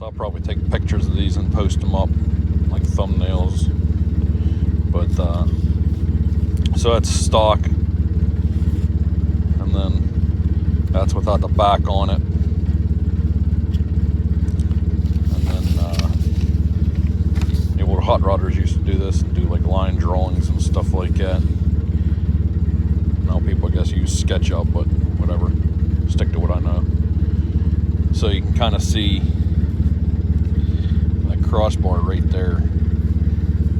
So I'll probably take pictures of these and post them up like thumbnails. But so that's stock, and then that's without the back on it. And then hot rodders used to do this and do like line drawings and stuff like that. Now people, I guess, use SketchUp, but whatever, stick to what I know. So you can kind of see that crossbar right there.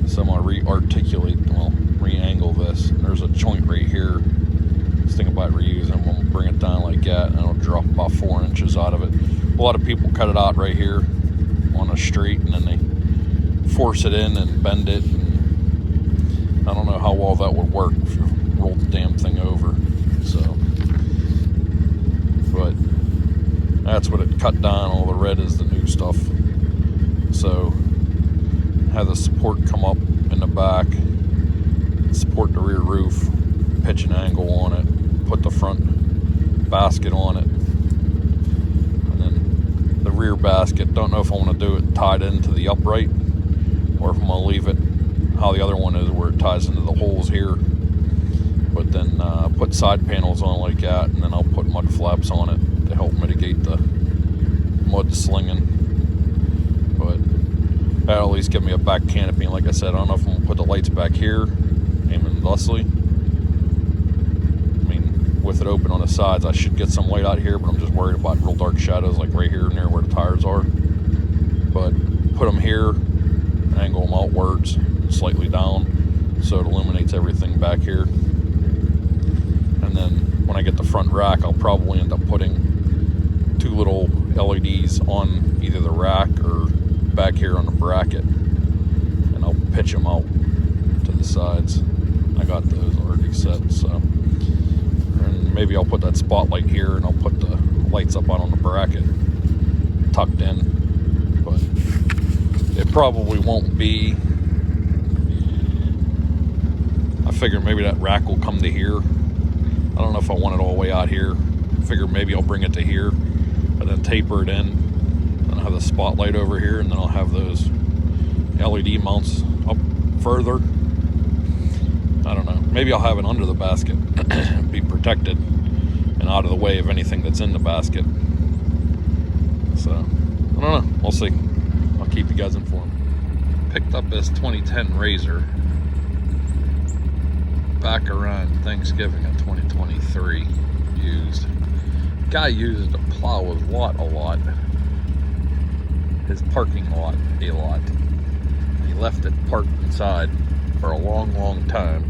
So I'm going to re-angle this. And there's a joint right here. Just think about reusing. I'm going to bring it down like that, and it'll drop about 4 inches out of it. A lot of people cut it out right here on the street, and then they force it in and bend it. And I don't know how well that would work if you rolled the damn thing over. So, but that's what it cut down. All the red is the new stuff. So have the support come up in the back, support the rear roof, pitch an angle on it, put the front basket on it, and then the rear basket, don't know if I want to do it tied into the upright or if I'm going to leave it how the other one is, where it ties into the holes here. But then put side panels on like that, and then I'll put mud flaps on it to help mitigate the mud slinging. But that'll at least give me a back canopy. And like I said, I don't know if I'm going to put the lights back here, aiming thusly. I mean, with it open on the sides, I should get some light out here, but I'm just worried about real dark shadows like right here near where the tires are. But put them here, angle them outwards, slightly down, so it illuminates everything back here. And then when I get the front rack, I'll probably end up putting 2 little LEDs on either the rack or back here on the bracket, and I'll pitch them out to the sides. I got those already set. So, and maybe I'll put that spotlight here, and I'll put the lights up on the bracket tucked in. But it probably won't be. I figure maybe that rack will come to here. I don't know if I want it all the way out here. I figure maybe I'll bring it to here, and then taper it in. Then I'll have the spotlight over here, and then I'll have those LED mounts up further. I don't know. Maybe I'll have it under the basket, be protected and out of the way of anything that's in the basket. So, I don't know. We'll see. I'll keep you guys informed. Picked up this 2010 Rzr back around Thanksgiving of 2023, used. Guy used it to plow his lot a lot, his parking lot a lot. He left it parked inside for a long time,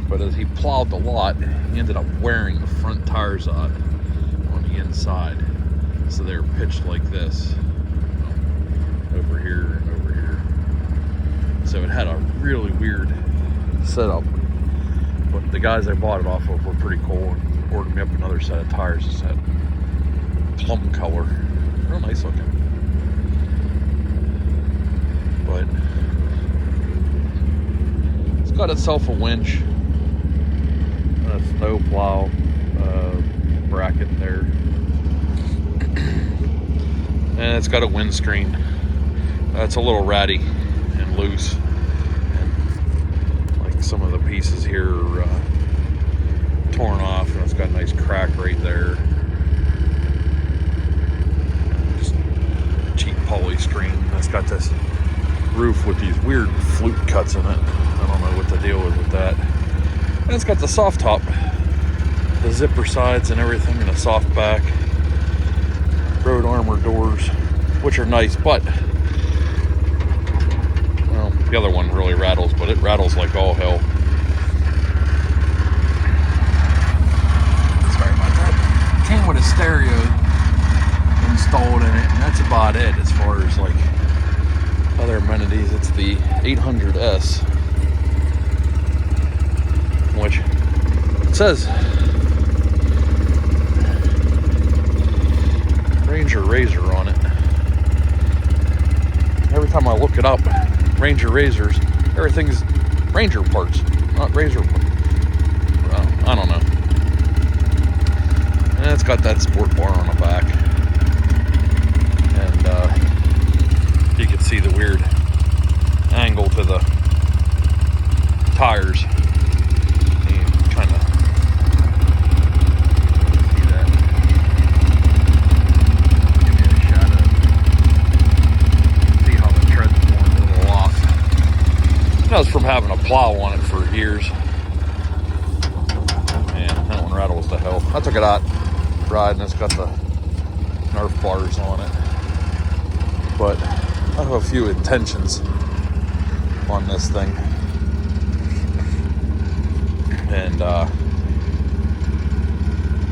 but as he plowed the lot, he ended up wearing the front tires out on the inside, so they were pitched like this, over here and over here. So it had a really weird setup. But the guys I bought it off of were pretty cool and ordered me up another set of tires. This had plum color, real nice looking. But it's got itself a winch and a snow plow bracket there, and it's got a windscreen that's a little ratty and loose. Some of the pieces here are torn off, and it's got a nice crack right there. Just cheap poly screen. It's got this roof with these weird flute cuts in it. I don't know what the deal is with that. And it's got the soft top, the zipper sides and everything, and a soft back. Road armor doors, which are nice, but the other one really rattles, but it rattles like all hell. Sorry about that. Came with a stereo installed in it, and that's about it as far as like other amenities. It's the 800S, which it says Ranger Rzr on it. Every time I look it up, Ranger Rzrs, everything's Ranger parts, not Rzr parts. I don't know. And it's got that sport bar on the back. And see the weird angle to the tires. You kind of see that. Give me a shadow. See how the tread's worn a little off. That was from having a plow on it for years. Man, that one rattles to hell. I took it out riding. It's got the Nerf bars on it. But I have a few intentions on this thing. And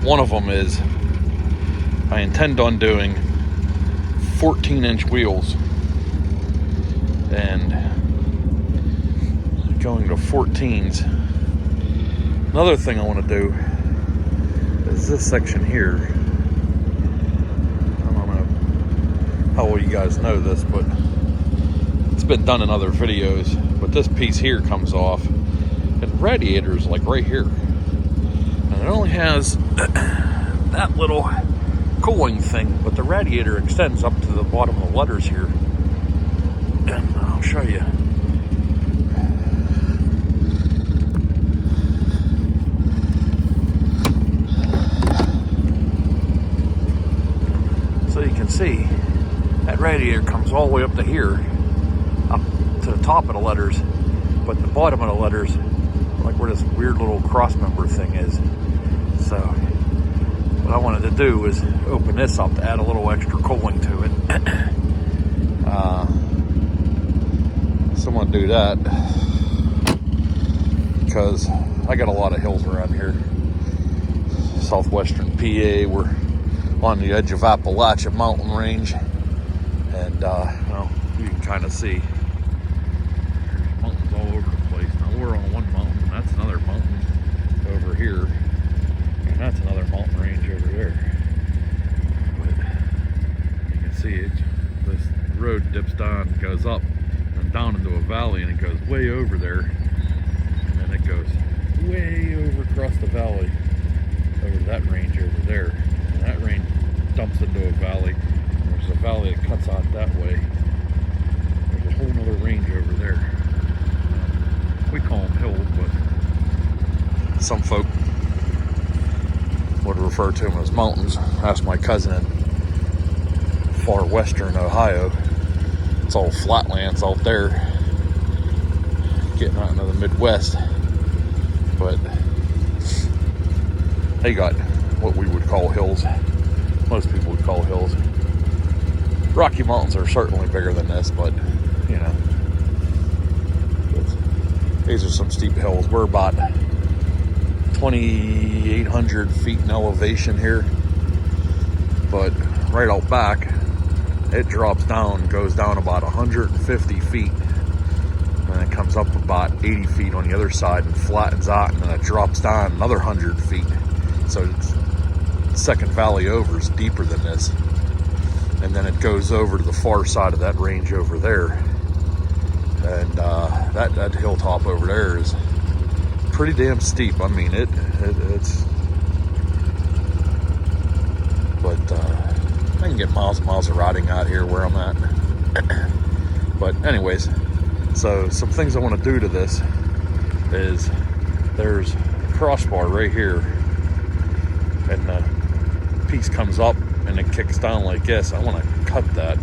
one of them is I intend on doing 14-inch wheels and going to 14s. Another thing I want to do is this section here. I don't know how well you guys know this, but it's been done in other videos. But this piece here comes off, and the radiator is like right here, and it only has that little cooling thing, but the radiator extends up to the bottom of the letters here, and I'll show you. So you can see that radiator comes all the way up to here, up to the top of the letters, but the bottom of the letters, like where this weird little cross member thing is. So what I wanted to do was open this up to add a little extra cooling to it. So I'm gonna do that because I got a lot of hills around here. Southwestern PA, we're on the edge of Appalachia mountain range, and well, you can kind of see there's mountains all over the place. Now we're on one mountain, and that's another mountain over here, and that's another mountain range over there. But you can see it, this road dips down, goes up and down into a valley, and it goes way over there, and then it goes way over across the valley over that range over there. That range dumps into a valley. There's a valley that cuts out that way. There's a whole nother range over there. We call them hills, but some folk would refer to them as mountains. Asked my cousin in far western Ohio. It's all flatlands out there, getting out into the Midwest. But they got what we would call hills. Most people would call hills. Rocky Mountains are certainly bigger than this, but you know, these are some steep hills. We're about 2,800 feet in elevation here, but right out back it drops down, goes down about 150 feet, and then it comes up about 80 feet on the other side and flattens out, and then it drops down another 100 feet. So it's second valley over is deeper than this, and then it goes over to the far side of that range over there, and that hilltop over there is pretty damn steep. I mean it's but I can get miles and miles of riding out here where I'm at. But anyways, so some things I want to do to this is there's a crossbar right here, and the piece comes up and it kicks down like this. I want to cut that,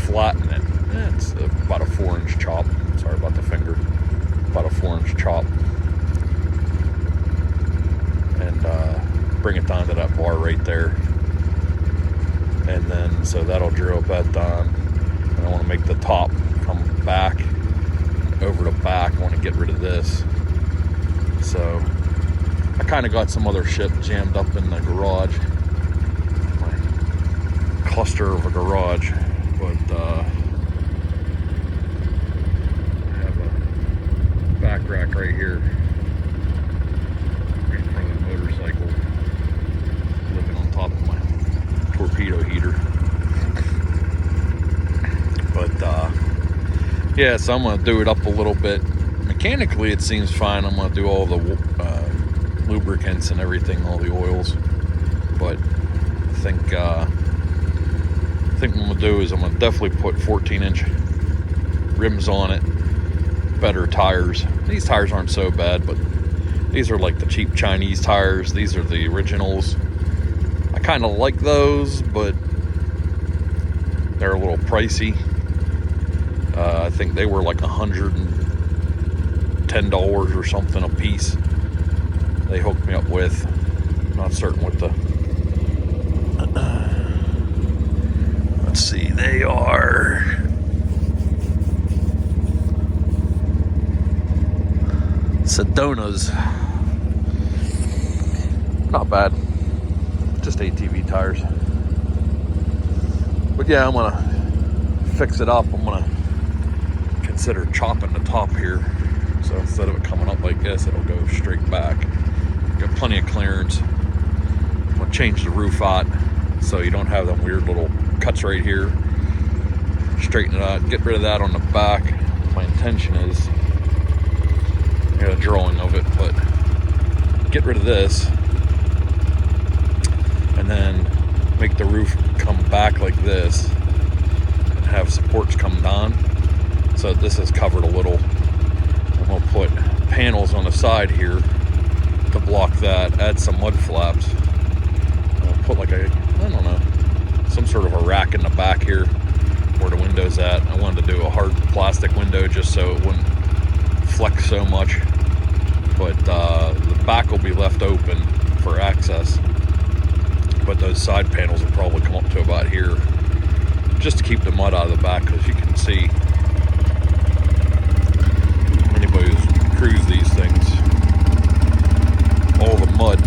flatten it. It's about a 4-inch chop. Sorry about the finger. About a 4-inch chop. And bring it down to that bar right there. And then, so that'll drill that down. And I want to make the top come back, over the back. I want to get rid of this. So I kind of got some other shit jammed up in the garage. My cluster of a garage. But I have a back rack right here. Right in front of the motorcycle. Living on top of my torpedo heater. But yeah, so I'm going to do it up a little bit. Mechanically it seems fine. I'm going to do all the lubricants and everything, all the oils, but I think I think what I'm gonna do is I'm gonna definitely put 14-inch rims on it, better tires. These tires aren't so bad, but these are like the cheap Chinese tires. These are the originals. I kind of like those, but they're a little pricey. I think they were like $110 or something a piece. They hooked me up with. Not certain what the. Let's see. They are. Sedona's. Not bad. Just ATV tires. But yeah, I'm gonna fix it up. I'm gonna consider chopping the top here. So instead of it coming up like this, it'll go straight back. Got plenty of clearance. I'm gonna change the roof out so you don't have them weird little cuts right here. Straighten it out, get rid of that on the back. My intention is, I got a drawing of it, but get rid of this and then make the roof come back like this and have supports come down. So this is covered a little. I'm gonna put panels on the side here to block that, add some mud flaps. I'll put like a, I don't know, some sort of a rack in the back here where the window's at. I wanted to do a hard plastic window just so it wouldn't flex so much. But the back will be left open for access. But those side panels will probably come up to about here just to keep the mud out of the back, because you can see, anybody who's cruised these things, all the mud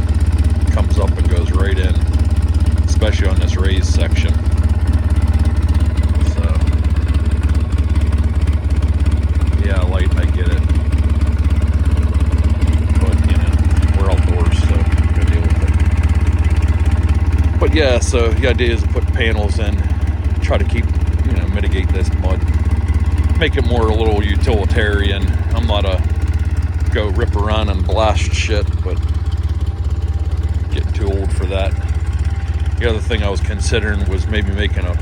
comes up and goes right in, especially on this raised section. So yeah, light, I get it, but you know, we're outdoors, so gotta deal with it. But yeah, so the idea is to put panels in, try to keep, you know, mitigate this mud, make it more a little utilitarian. I'm not a go rip around and blast shit, but getting too old for that. The other thing I was considering was maybe making a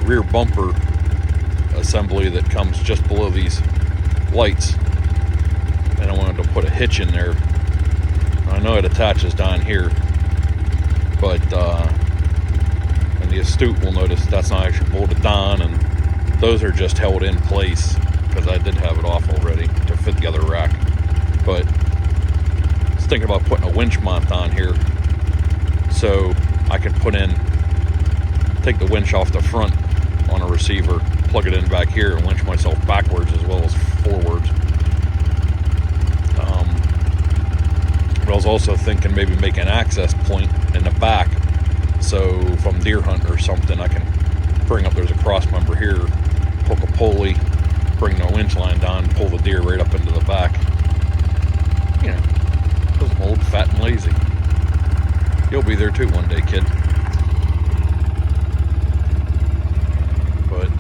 rear bumper assembly that comes just below these lights, and I wanted to put a hitch in there. I know it attaches down here, but and the astute will notice that's not actually bolted down, and those are just held in place because I did have it off already to fit the other rack. But I was thinking about putting a winch mount on here so I could take the winch off the front on a receiver, plug it in back here, and winch myself backwards as well as forwards. But I was also thinking maybe make an access point in the back, so if I'm deer hunting or something, I can bring up, there's a cross member here, hook a pulley, bring the winch line down, pull the deer right up into the back. You know, because I'm old, fat, and lazy. You'll be there too one day, kid. But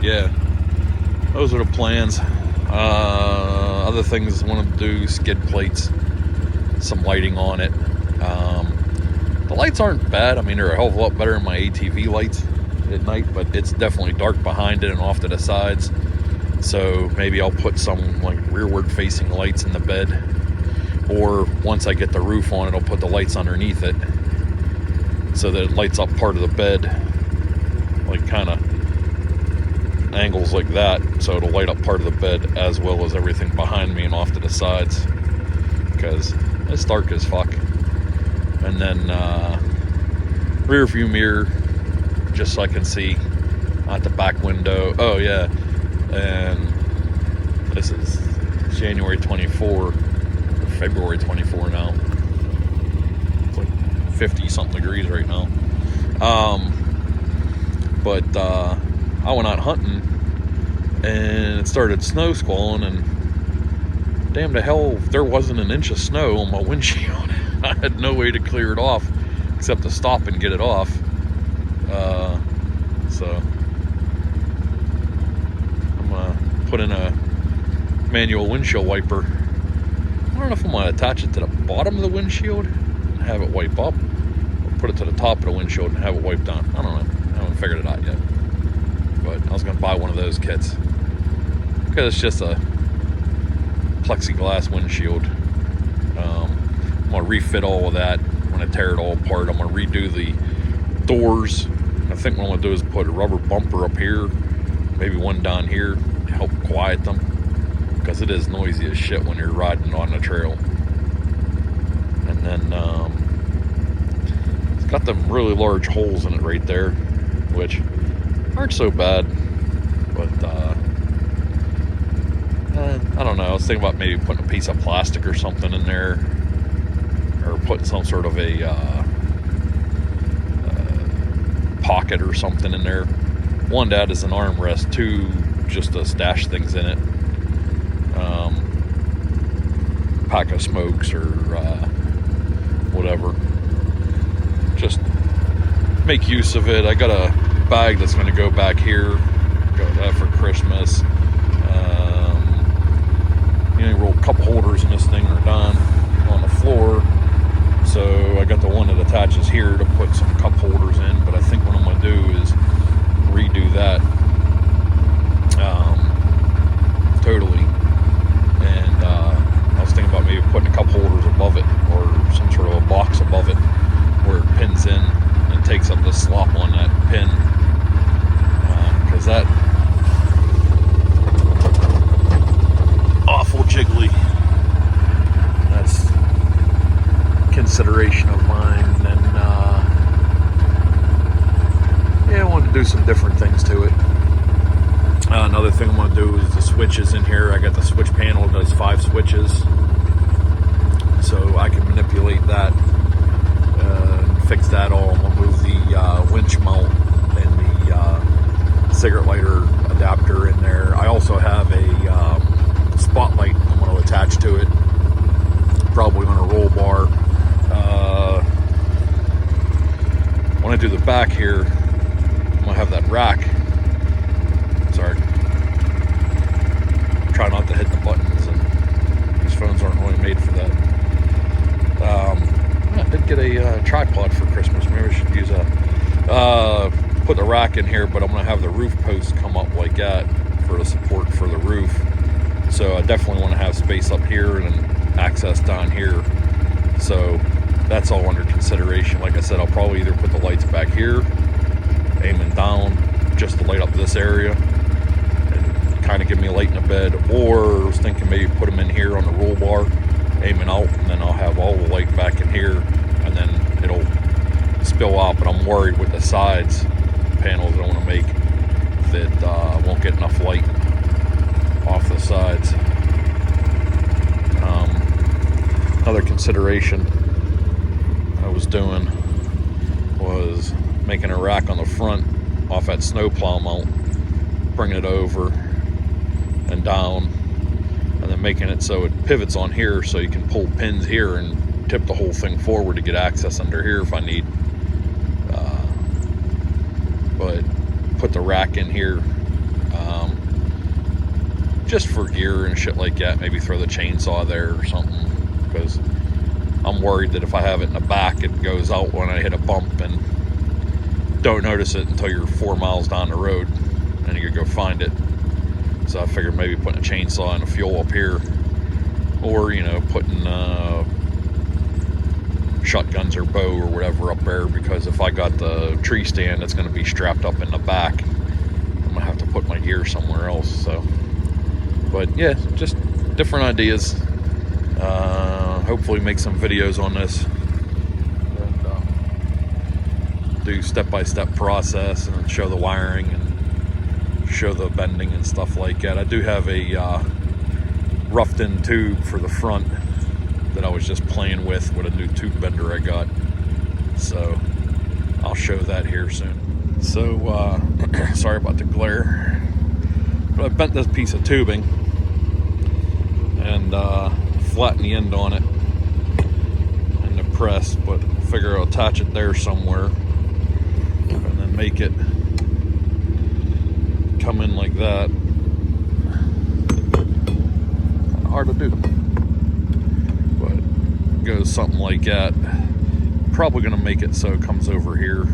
yeah, those are the plans. Other things I want to do, skid plates, some lighting on it. The lights aren't bad. I mean, they're a hell of a lot better than my ATV lights at night, but it's definitely dark behind it and off to the sides. So maybe I'll put some like rearward facing lights in the bed, or once I get the roof on it, I'll put the lights underneath it so that it lights up part of the bed, like kind of angles like that, so it'll light up part of the bed as well as everything behind me and off to the sides, because it's dark as fuck. And then rear view mirror, just so I can see out the back window. Oh yeah, and this is January 24, February 24 now. It's like 50 something degrees right now. But I went out hunting and it started snow squalling, and damn to hell if there wasn't an inch of snow on my windshield. I had no way to clear it off except to stop and get it off. So I'm gonna put in a manual windshield wiper. I don't know if I'm gonna attach it to the bottom of the windshield and have it wipe up, or put it to the top of the windshield and have it wipe down. I don't know. I haven't figured it out yet. But I was going to buy one of those kits because it's just a plexiglass windshield. I'm going to refit all of that. I'm going to tear it all apart. I'm going to redo the doors. I think what I'm going to do is put a rubber bumper up here, maybe one down here to help quiet them, because it is noisy as shit when you're riding on the trail. And then it's got them really large holes in it right there, which aren't so bad, but I don't know. I was thinking about maybe putting a piece of plastic or something in there, or putting some sort of a pocket or something in there. One, that is an armrest. Two, just to stash things in it. Pack of smokes or whatever. Just make use of it. I got a bag that's going to go back here. Got that for Christmas. Roll a couple holders in this thing are done on the floor. So I got the one that attaches here to put some cup holders in, but I think what I'm going to do is redo that totally. And I was thinking about maybe putting a cup holders above it, or some sort of a box above it where it pins in and takes up the slop on that pin, because that awful jiggly. That's consideration of mine. And yeah, I wanted to do some different things to it. Another thing I'm going to do is the switches in here. I got the switch panel that does 5 switches, so I can manipulate that, fix that all. I'm going to move the winch mount and the cigarette lighter adapter in there. I also have a spotlight I'm going to attach to it, probably on a roll bar. When I do the back here, I'm going to have that rack. Sorry. Try not to hit the buttons, and these phones aren't really made for that. I did get a tripod for Christmas. Maybe I should use a put the rack in here, but I'm going to have the roof post come up like that for the support for the roof. So I definitely want to have space up here and access down here. So that's all under consideration. Like I said, I'll probably either put the lights back here, aiming down just to light up this area and kind of give me a light in the bed, or I was thinking maybe put them in here on the roll bar, aiming out, and then I'll have all the light back in here, and then it'll spill out. But I'm worried with the sides panels that I want to make that I won't get enough light off the sides. Another consideration I was doing was making a rack on the front off that snowplow mount, bringing it over and down, and then making it so it pivots on here, so you can pull pins here and tip the whole thing forward to get access under here if I need. But put the rack in here just for gear and shit like that. Maybe throw the chainsaw there or something, because I'm worried that if I have it in the back, it goes out when I hit a bump and don't notice it until you're 4 miles down the road and you go find it. So I figured maybe putting a chainsaw and a fuel up here, or putting shotguns or bow or whatever up there, because if I got the tree stand that's going to be strapped up in the back, I'm going to have to put my gear somewhere else. So, but yeah, just different ideas. Hopefully make some videos on this and do step-by-step process and show the wiring and show the bending and stuff like that. I do have a roughed in tube for the front that I was just playing with a new tube bender I got, so I'll show that here soon. So sorry about the glare, but I bent this piece of tubing and flattened the end on it and the press, but figure I'll attach it there somewhere and then make it come in like that. Kind of hard to do, but it goes something like that. Probably gonna make it so it comes over here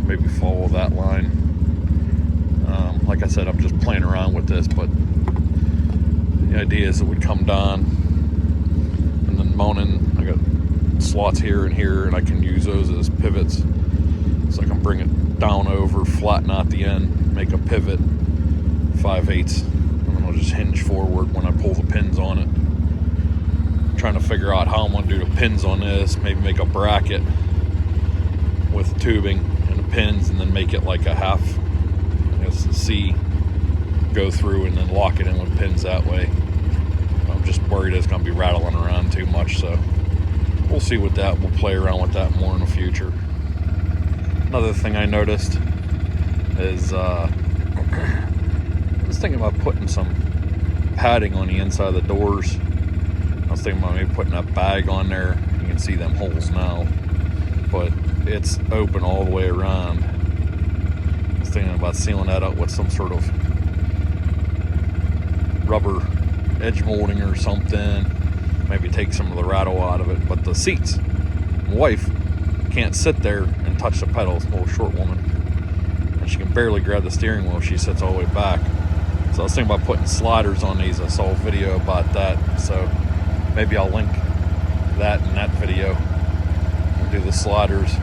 maybe follow that line. Like I said, I'm just playing around with this, but the idea is it would come down and then mounting. I got slots here and here, and I can use those as pivots, so I can bring it down over, flatten out the end, make a pivot 5/8, and then I'll just hinge forward when I pull the pins on it. I'm trying to figure out how I'm going to do the pins on this. Maybe make a bracket with tubing and the pins, and then make it like a half, I guess, the C, go through and then lock it in with pins that way. I'm just worried it's going to be rattling around too much, so we'll see with that. We'll play around with that more in the future. Another thing I noticed is I was thinking about putting some padding on the inside of the doors. I was thinking about maybe putting a bag on there. You can see them holes now, but it's open all the way around. I was thinking about sealing that up with some sort of rubber edge molding or something. Maybe take some of the rattle out of it. But the seats, my wife can't sit there and touch the pedals. A little short woman, and she can barely grab the steering wheel. She sits all the way back. So I was thinking about putting sliders on these. I saw a video about that, so maybe I'll link that in that video and do the sliders.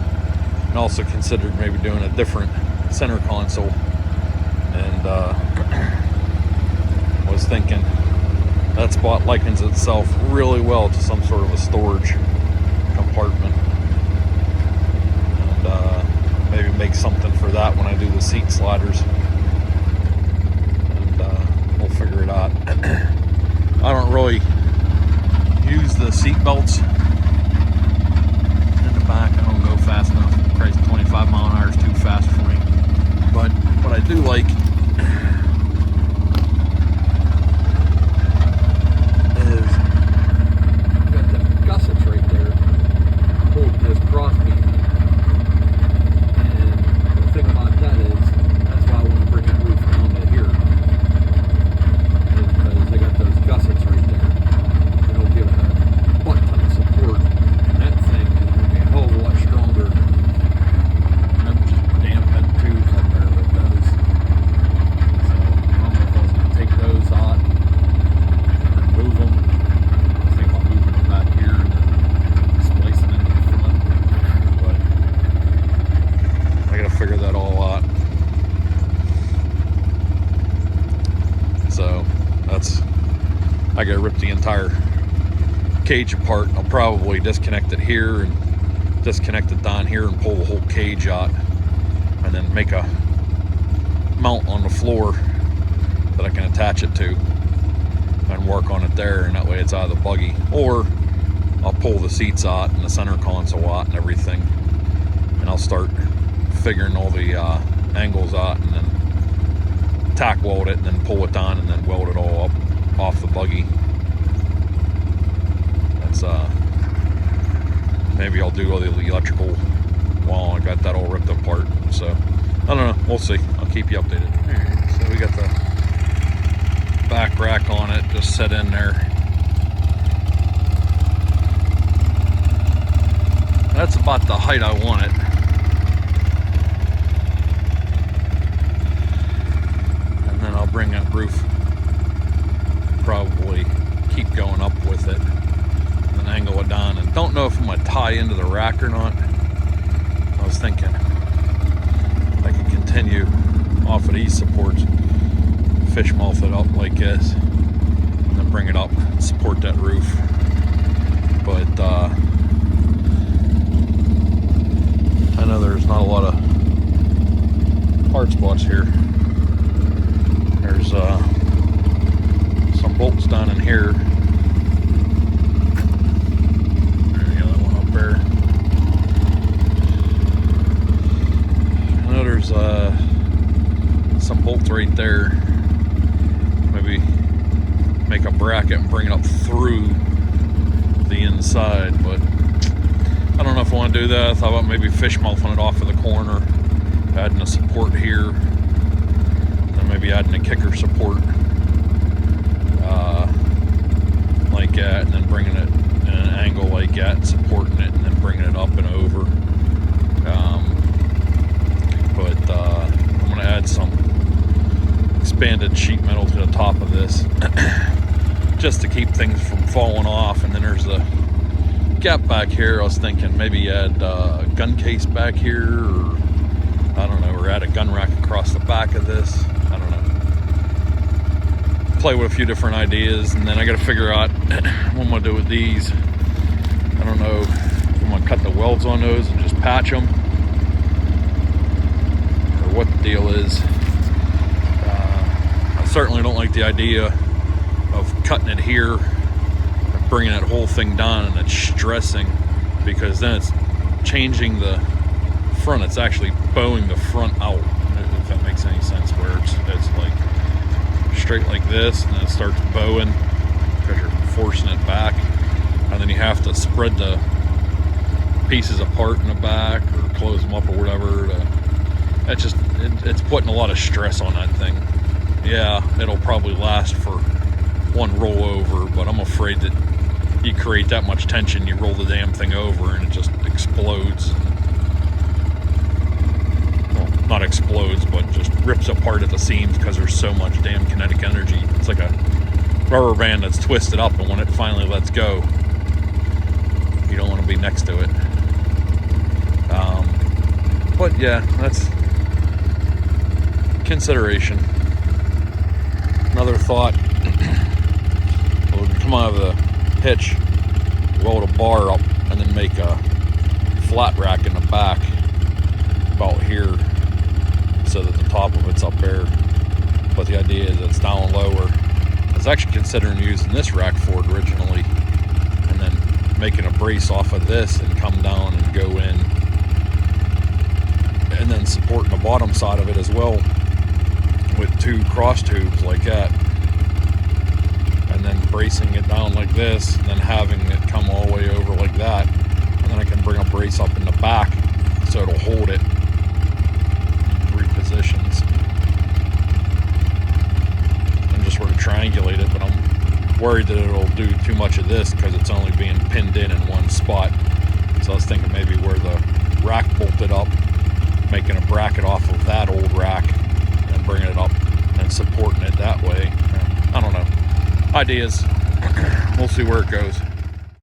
And also considered maybe doing a different center console, and was thinking that spot likens itself really well to some sort of a storage compartment, and maybe make something for that when I do the seat sliders, and we'll figure it out. I don't really use the seat belts in the back. I don't go fast enough. Christ, 25 mile an hour is too fast for me. But what I do like is got the gussets right there holding this cross beam. And the thing about that is, that's why I want to bring that roof down to here, is because they got those gussets right there. It'll give it a butt ton of support, and that thing is going to be a whole lot stronger. I'm just dampen tubes up there with those. So I don't know if I was going to take those out and move them. I think I'll move them back here and then splice them into the front. But I got to figure that all out. So that's, I got to rip the entire cage apart. I'll probably disconnect it here and disconnect it down here and pull the whole cage out, and then make a mount on the floor that I can attach it to and work on it there, and that way it's out of the buggy. Or I'll pull the seats out and the center console out and everything, and I'll start figuring all the angles out, and then tack weld it, and then pull it down, and then weld it all up off the buggy. That's maybe I'll do all the electrical while I got that all ripped apart. So I don't know, we'll see. I'll keep you updated. Alright, so we got the back rack on it, just set in there. That's about the height I want it. And then I'll bring that roof, probably keep going up with it, and then angle it down. And don't know if I'm going to tie into the rack or not. I was thinking I could continue off of these supports, fish mouth it up like this, and then bring it up and support that roof. But I know there's not a lot of hard spots here. There's some bolts down in here. There's the other one up there. I know there's some bolts right there. Maybe make a bracket and bring it up through the inside, but I don't know if I want to do that. I thought about maybe fish mouthing it off of the corner, adding a support here, then maybe adding a kicker support like that, and then bringing it in an angle like that, supporting it, and then bringing it up and over. just to keep things from falling off. And then there's a gap back here. I was thinking maybe add a gun case back here, or I don't know, or add a gun rack across the back of this. I don't know. Play with a few different ideas, and then I got to figure out what I'm gonna do with these. I don't know if I'm gonna cut the welds on those and just patch them, or what the deal is. I certainly don't like the idea of cutting it here and bringing that whole thing down, and it's stressing, because then it's changing the front. It's actually bowing the front out, if that makes any sense, where it's like straight like this, and then it starts bowing because you're forcing it back, and then you have to spread the pieces apart in the back or close them up or whatever. It's putting a lot of stress on that thing. Yeah, it'll probably last for one rollover, but I'm afraid that you create that much tension, you roll the damn thing over and it just explodes. Well, not explodes, but just rips apart at the seams because there's so much damn kinetic energy. It's like a rubber band that's twisted up, and when it finally lets go, you don't want to be next to it. But yeah, that's consideration. Another thought, well, come out of the hitch, weld a bar up, and then make a flat rack in the back about here, so that the top of it's up there, but the idea is it's down lower. I was actually considering using this rack for it originally, and then making a brace off of this and come down and go in, and then supporting the bottom side of it as well with two cross tubes like that, and then bracing it down like this, and then having it come all the way over like that, and then I can bring a brace up in the back so it'll hold it in 3 positions and just sort of triangulate it. But I'm worried that it'll do too much of this because it's only being pinned in one spot. So I was thinking maybe where the rack bolted up, making a bracket off of that old rack and bringing it up and supporting it that way. I don't know. Ideas. We'll see where it goes.